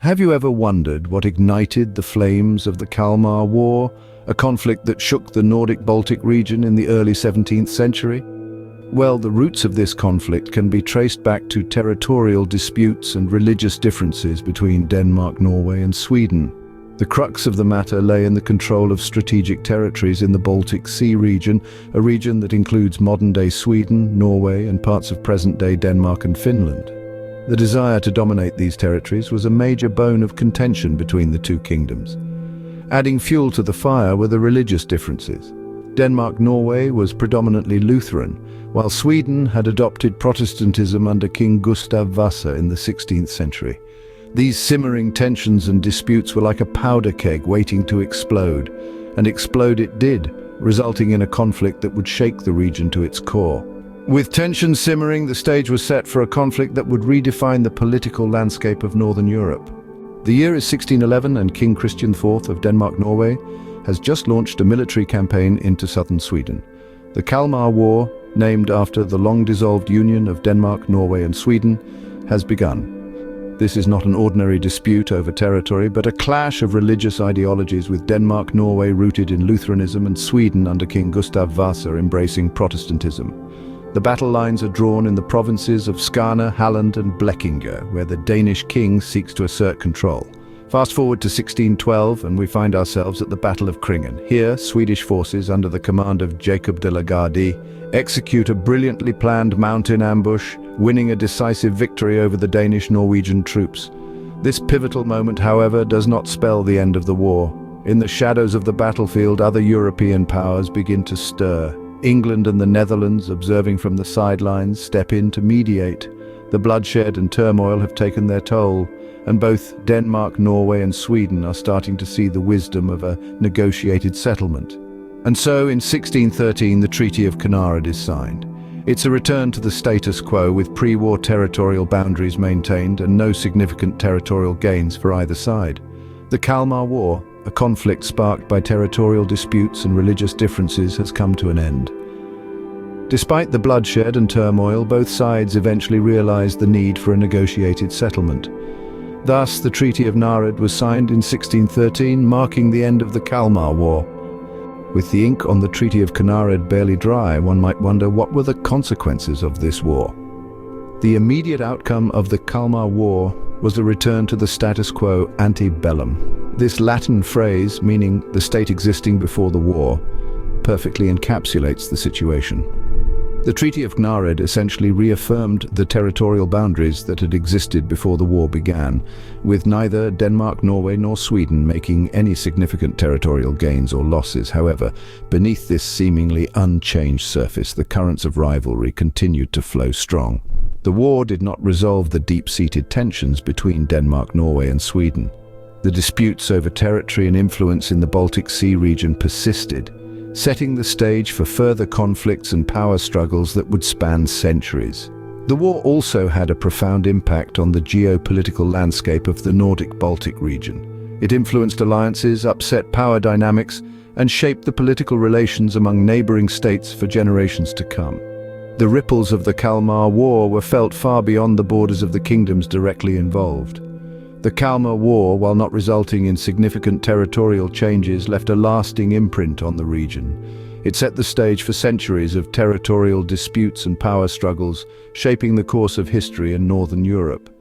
Have you ever wondered what ignited the flames of the Kalmar War, a conflict that shook the Nordic-Baltic region in the early 17th century? Well, the roots of this conflict can be traced back to territorial disputes and religious differences between Denmark, Norway, and Sweden. The crux of the matter lay in the control of strategic territories in the Baltic Sea region, a region that includes modern-day Sweden, Norway, and parts of present-day Denmark and Finland. The desire to dominate these territories was a major bone of contention between the two kingdoms. Adding fuel to the fire were the religious differences. Denmark-Norway was predominantly Lutheran, while Sweden had adopted Protestantism under King Gustav Vasa in the 16th century. These simmering tensions and disputes were like a powder keg waiting to explode, and explode it did, resulting in a conflict that would shake the region to its core. With tensions simmering, the stage was set for a conflict that would redefine the political landscape of Northern Europe. The year is 1611 and King Christian IV of Denmark-Norway has just launched a military campaign into southern Sweden. The Kalmar War, named after the long-dissolved union of Denmark, Norway and Sweden, has begun. This is not an ordinary dispute over territory, but a clash of religious ideologies, with Denmark-Norway rooted in Lutheranism and Sweden under King Gustav Vasa embracing Protestantism. The battle lines are drawn in the provinces of Skåne, Halland and Blekinge, where the Danish king seeks to assert control. Fast forward to 1612 and we find ourselves at the Battle of Kringen. Here, Swedish forces under the command of Jacob de la Gardie execute a brilliantly planned mountain ambush, winning a decisive victory over the Danish-Norwegian troops. This pivotal moment, however, does not spell the end of the war. In the shadows of the battlefield, other European powers begin to stir. England and the Netherlands, observing from the sidelines, step in to mediate. The bloodshed and turmoil have taken their toll, and both Denmark, Norway and Sweden are starting to see the wisdom of a negotiated settlement. And so, in 1613, the Treaty of Kalmar is signed. It's a return to the status quo, with pre-war territorial boundaries maintained and no significant territorial gains for either side. The Kalmar War, a conflict sparked by territorial disputes and religious differences, has come to an end. Despite the bloodshed and turmoil, both sides eventually realized the need for a negotiated settlement. Thus, the Treaty of Nared was signed in 1613, marking the end of the Kalmar War. With the ink on the Treaty of Kalmar barely dry, one might wonder, what were the consequences of this war? The immediate outcome of the Kalmar War was a return to the status quo ante bellum. This Latin phrase, meaning the state existing before the war, perfectly encapsulates the situation. The Treaty of Kalmar essentially reaffirmed the territorial boundaries that had existed before the war began, with neither Denmark, Norway nor Sweden making any significant territorial gains or losses. However, beneath this seemingly unchanged surface, the currents of rivalry continued to flow strong. The war did not resolve the deep-seated tensions between Denmark, Norway and Sweden. The disputes over territory and influence in the Baltic Sea region persisted, setting the stage for further conflicts and power struggles that would span centuries. The war also had a profound impact on the geopolitical landscape of the Nordic-Baltic region. It influenced alliances, upset power dynamics, and shaped the political relations among neighboring states for generations to come. The ripples of the Kalmar War were felt far beyond the borders of the kingdoms directly involved. The Kalmar War, while not resulting in significant territorial changes, left a lasting imprint on the region. It set the stage for centuries of territorial disputes and power struggles, shaping the course of history in Northern Europe.